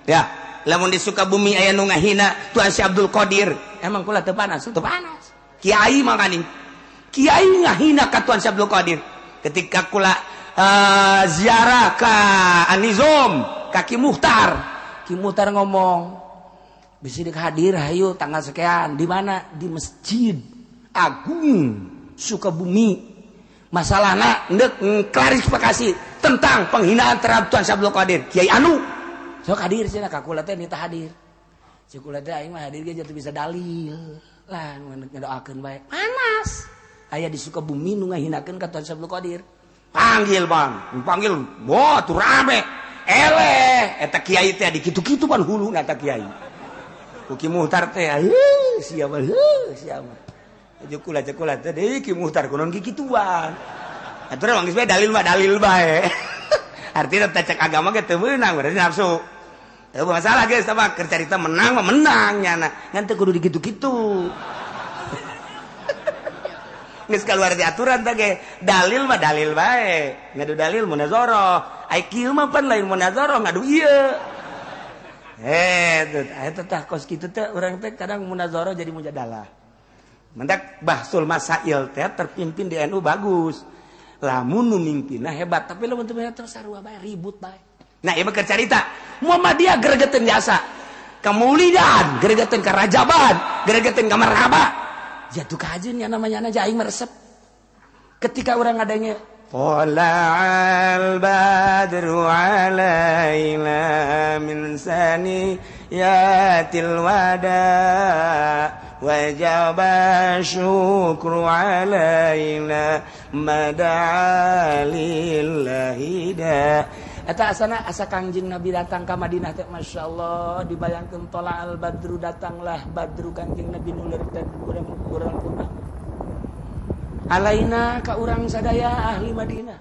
Ya, lamun di Sukabumi aya nu ngahina Tuan Si Abdul Qadir. Emang kula teu panas? Teu panas. Kiai mangani. Kiai ngahina ka Tuan Si Abdul Qadir. Ketika kula ziarah ka Anizom, ka Ki Muhtar. Ki Muhtar ngomong, bisa hadir hayu tanggal sekian. Di mana? Di Masjid Agung Sukabumi. Masalahna ndek klarifikasi tentang penghinaan terhadap Tuan Si Abdul Qadir. Kiai anu sok hadir cenah ka kula teh nita hadir. Cek kula teh aing mah hadir ge jatuh bisa dalil. Lah ngadoakeun bae. Panas. Aya di Sukabumi nu ngahinakeun ka Tuan Si Abdul Qadir. Panggil Bang, panggil. Wah, tuh rame. Eleh eta kiai teh di kitu-kitu pan huluna eta kiai. Ki Muhtar teh siapa siapa. Jekula teh deui Ki Muhtar kunaon kikituan. Atuh mah geus bae dalil bae. Artinya cek agama ge teu meunang berarti nafsu. Teu masalah geus tah keur carita menang mah menang nyana. Ngan teu kudu dikitu-kitu. Geus kaluar di aturan teh ge dalil mah dalil bae. Ngadu dalil munazarah. Ai kieu mah pan lain munazarah ngadu ieu. Eta tah kos kitu teh urang teh kadang munazarah jadi mujadalah. Mendak bahsul masail teh terpimpin di NU bagus. Lamun nu mimpinna hebat, tapi lamun teu terus sarua bae ribut bae. Nah, ieu mah keur carita. Muhammadiyah gregeteun jasa. Kamaulidan, gregeteun ka rajaban, gregeteun ka marhaba. Jatuh kajian yang namanya aja aing meresep. Ketika orang adanya Tala'al badru alaina min saniyatil wada wajaba syukru alaina mada'alillahi da. Eta asana asa Kangjeng Nabi datang ke Madinah teh masyaallah dibayangkeun Tala'al badru datanglah badru Kangjeng Nabi nulir dan urang punah. Alaina ka urang sadaya ahli Madinah.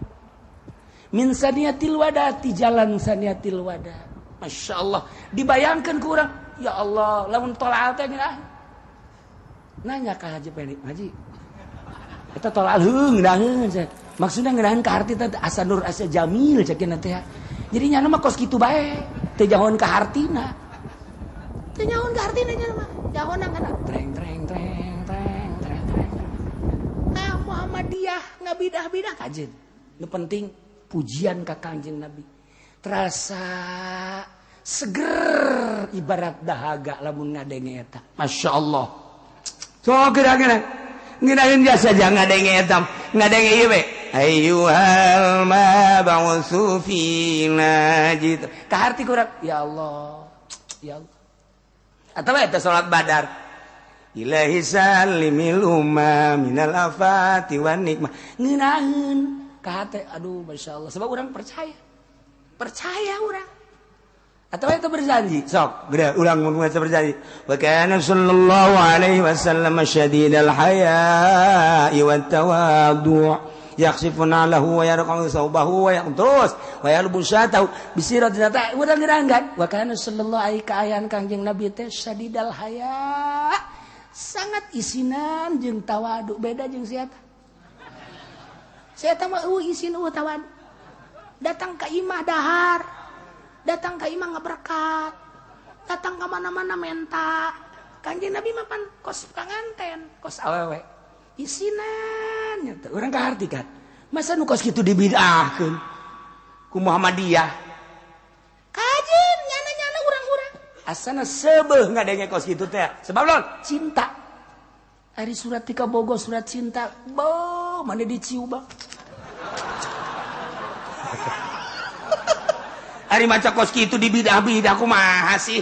Min saniyatil wada ti jalan saniyatil wada. Masyaallah dibayangkeun ku urang, ya Allah lamun Tala'al teh geunah. Nanya ka Haji Penik, Haji. Eta Tala'al heung ngeunaheun cenah. Maksudnya ngeunaheun ka harti teh asa nur asa jamil cekeun teh. Jadi nyana mah kos kitu bae. Teu jahon ka hartina. Teu jahon ka hartina nyana mah. Jahonna kana treng. Nah, Muhammadiyah ngabidah-bidah kajeun. Nu penting pujian ka Kangjeng Nabi. Terasa seger ibarat dahaga lamun ngadenge eta. Masyaallah. So geura-geura. Ngeunaheun jasa jangan ngadenge eta. Ngadenge ieu we. Ayyuhal mab'utsu fina gitu. Kaharti kurang ya Allah. Ya Allah. Atawa eta salat Badar. Ilahi salimil umma minal afati wan nikmah. Ngeunaheun ka hate aduh masyaallah sebab urang percaya. Percaya urang. Atawa eta berjanji. Sok, geura urang mun berjanji. Wa kana sallallahu alaihi wasallam syadidal haya'i wat tawaddu'. Yaksifuna lahu wa yarqamu saubahu wa terus wa yalbusatahu bisiratin ta urang ngerangan wa kana sallallahu alaihi kaayan Kangjeng Nabi teh sadidal haya sangat isinan jeung tawadu beda jeung siapa mah isin tawadu datang ka imah dahar datang ka imah ngaberkat datang ka mana-mana menta Kangjeng Nabi mah pan kos panganten kos awewe isinan nyata urang kahartikan masa nu kos kitu dibidahkeun ku Muhammadiyah kajeun nyana-nyana urang-urang asana seubeuh ngadenge kos kitu teh sebab naon cinta ari surat ti kabogo surat cinta bo mane diciuba ari maca kos kitu dibidah-bidah kumaha sih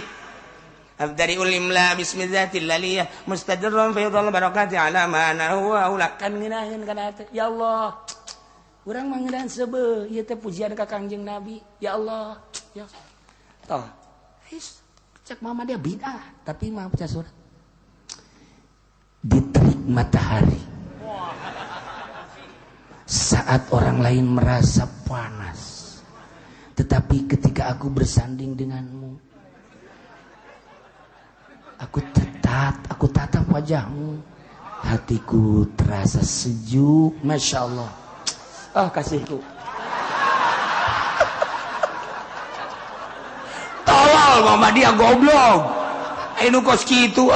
dari ulimla bismillahillaliyah mustadrun faydul barakati ala mana huwa ulakan ngeunaheun kana teh ya Allah urang mah ngeunaheun seubeuh ieu teh pujian ka Kangjeng Nabi ya Allah ya toh cek mama dia bid'ah tapi mah baca surat di terik matahari saat orang lain merasa panas tetapi ketika aku bersanding denganmu aku tatap wajahmu hatiku terasa sejuk Masya Allah kasihku tolong tolol Muhammadiyah goblok anu kos kitu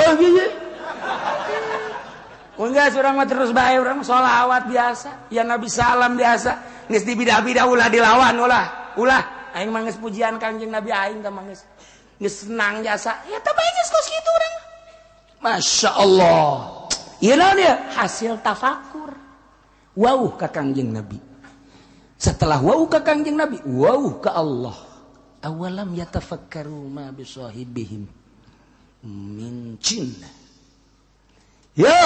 enggak surang mah terus bae urang sholawat biasa ya Nabi salam biasa geus dibidah-bidah ulah dilawan ulah aing mah geus pujian Kangjeng Nabi aing teh mah geus senang jasa ya teh bae geus kos kitu urang Masya Allah ieu naon ya hasil tafakur wauh ka Kangjeng Nabi setelah wauh ka Kangjeng Nabi wauh ka Allah awalam yatafakkaru ma bisahibihim min jinnah ya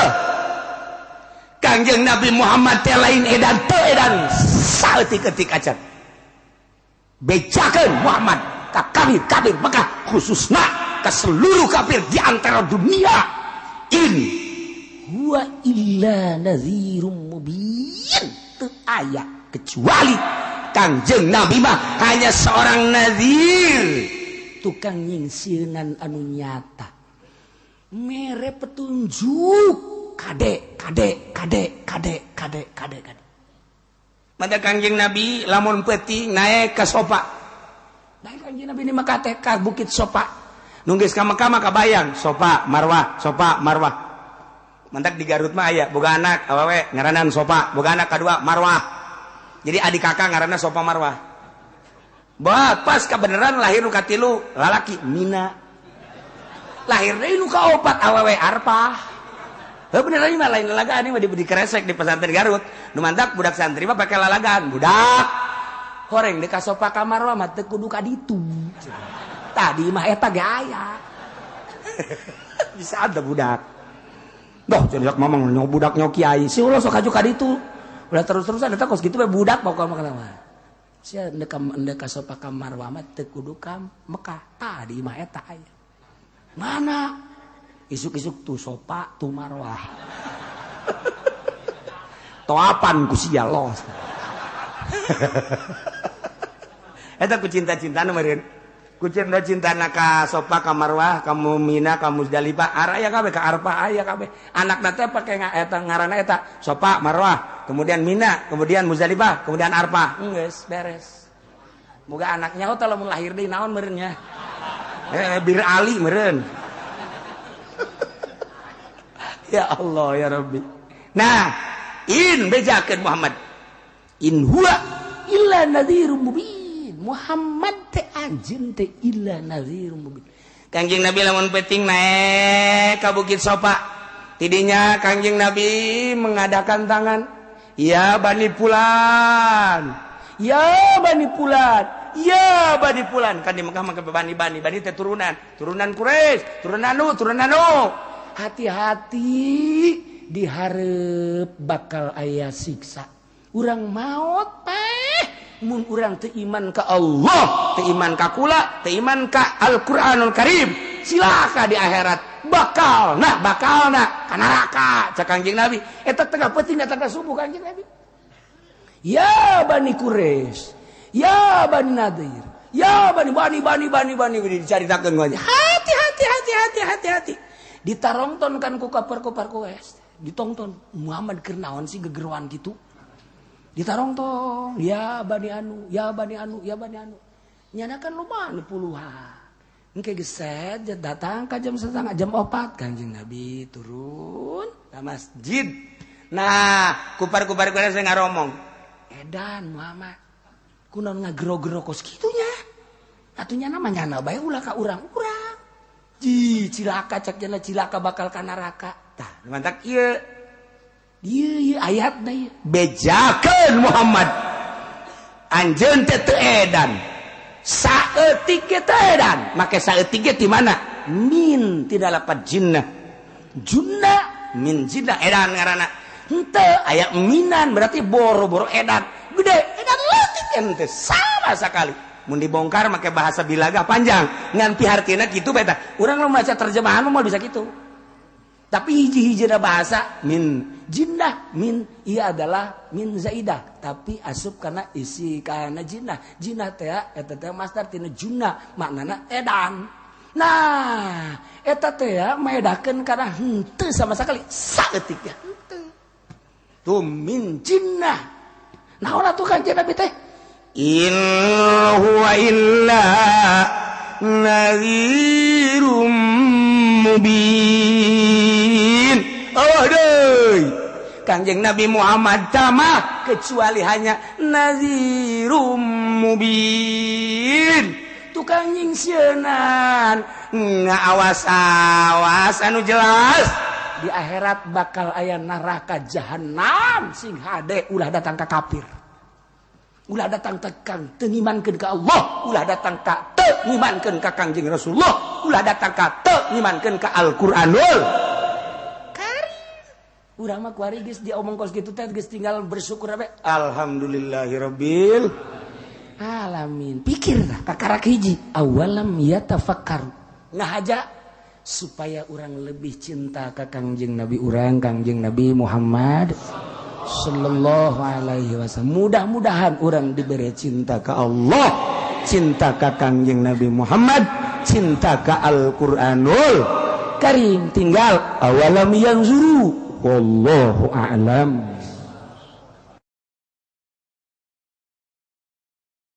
Kangjeng Nabi Muhammad teh lain edan teu edan saeutik-eutik acan bejakeun Muhammad ka kafir maka khususna ka seluruh kafir di antara dunia ini huwa illa nadhirum mubin teu aya kecuali Kangjeng Nabi mah hanya seorang nazir tukang nyingsieungan anu nyata mere petunjuk kade mata Kangjeng Nabi lamun peuting naik ka sopa naik Kangjeng Nabi ini mah ka bukit sopa nunggeus ka Mekah mah kabayang sopa marwah mantak di Garut mah aya boga anak awewe ngaranan sopa boga anak kadua marwah jadi adik kakak ngaranna sopa marwah pas kebenaran lahir nu katilu lalaki Mina lahir deui nu kaopat awewe arpah beneran mah lain lalagaan ini mah di keresek di pesantren Garut nu mantak budak santri mah pake lalagaan budak horeng di kasopa ka marwah mah teu kudu ka ditu tadi mah eta ge aya bisa ada budak doh cendak mamang nyok budak nyok kiai si ulah sok aju ka ditu ulah terus-terusan eta kos kitu we budak pokokna mah sia endek kasopa ka marwah mah teu kudu ka Mekah tadi mah eta aya mana isuk-isuk tuh sopa tuh marwah toapan ku sia los eta ku cinta-cintana meureun ku cinta-cintana ka sopa ka marwah ka Mina ka Muzdalifah araya kabeh ka Arfah aya kabeh anakna teh pake eta ngaranna eta sopa marwah kemudian Mina kemudian Muzdalifah kemudian Arfah geus beres moga anaknya teh lamun lahir deui naon meureun nya Bir Ali meureun ya Allah ya Rabbi nah in bejakeun Muhammad in huwa illa nadhirum mubin Muhammad teh anjeun teh illa nadhirum mubin Kangjeng Nabi lamun peuting naik ka bukit sopa tidinya Kangjeng Nabi mengadakan tangan ya Bani Fulan ya Bani Fulan ya Bani Fulan kan di Mekah mah bani teh turunan Quraisy turunan nu hati-hati di hareup bakal aya siksa urang maot teh mun urang teu iman ka Allah teu iman ka kula teu iman ka Al-Qur'anul Karim silaka di akhirat bakalna ka neraka cak Kangjeng Nabi eta tengah peuting datang ka subuh Kangjeng Nabi ya Bani Quraisy ya Bani Nadir ya Bani dicaritakeun gua hati ditarongtonkan ku kapar-kapar kues ditongton Muhammad keur naon sih gegeruan gitu ditarongton ya Bani anu nyanakan loba puluhan engke geus datang ka jam 3 jam 4 Kangjeng Nabi turun ka masjid nah kupar-kupar kues ngaromong edan Muhammad kunaon ngagero-gero kos kitunya atunya namanya bae ulah ka urang-urang cilaka cak jana cilaka bakal ka neraka tah mantak ieu ayatna ieu bejakeun Muhammad anjeun teh teu edan saeutik ge teu edan make saeutik ge ti mana min tidak lapat jinnah junna min jinnah edan ngaranna henteu aya minan berarti boro-boro edan gede edan leutik ente sama sakali mun dibongkar make bahasa bilaga panjang ngan pihartina kitu beta urang nu maca terjemahan mah bisa kitu tapi hiji-hijina bahasa min jinnah min ia adalah min zaidah tapi asup kana isi kana jinnah teh eta teh masdar tina junna maknana edan nah eta teh maedakeun kana henteu sama sekali saeutik ya henteu tu min jinnah naon atuh Kanjeng Nabi teh in huwa illa nadhirum mubin. Oh deui Kanjeng Nabi Muhammad tamah kecuali hanya nadhirum mubin. Tukang nyingsenan ngaawas-awas anu jelas di akhirat bakal aya neraka jahanam sing hade ulah datang ka kafir, ulah datang ka kang teu ngimankeun ka Allah, ulah datang ka teu ngimankeun ka Kangjeng Rasulullah, ulah datang ka teu ngimankeun ka Al-Qur'anul Karim. Urang mah kuari geus diomong kos kitu teh geus tinggal bersyukur we. Alhamdulillahirabbil alamin. Pikir kakarak hiji awalam yatafakkaru ngahaja supaya orang lebih cinta ke Kangjeng Nabi urang Kangjeng Nabi Muhammad sallallahu alaihi wasallam. Mudah-mudahan orang diberi cinta ke Allah, cinta ke Kangjeng Nabi Muhammad, cinta ke Al-Qur'anul Karim. Tinggal awalam yanzuru wallahu a'lam.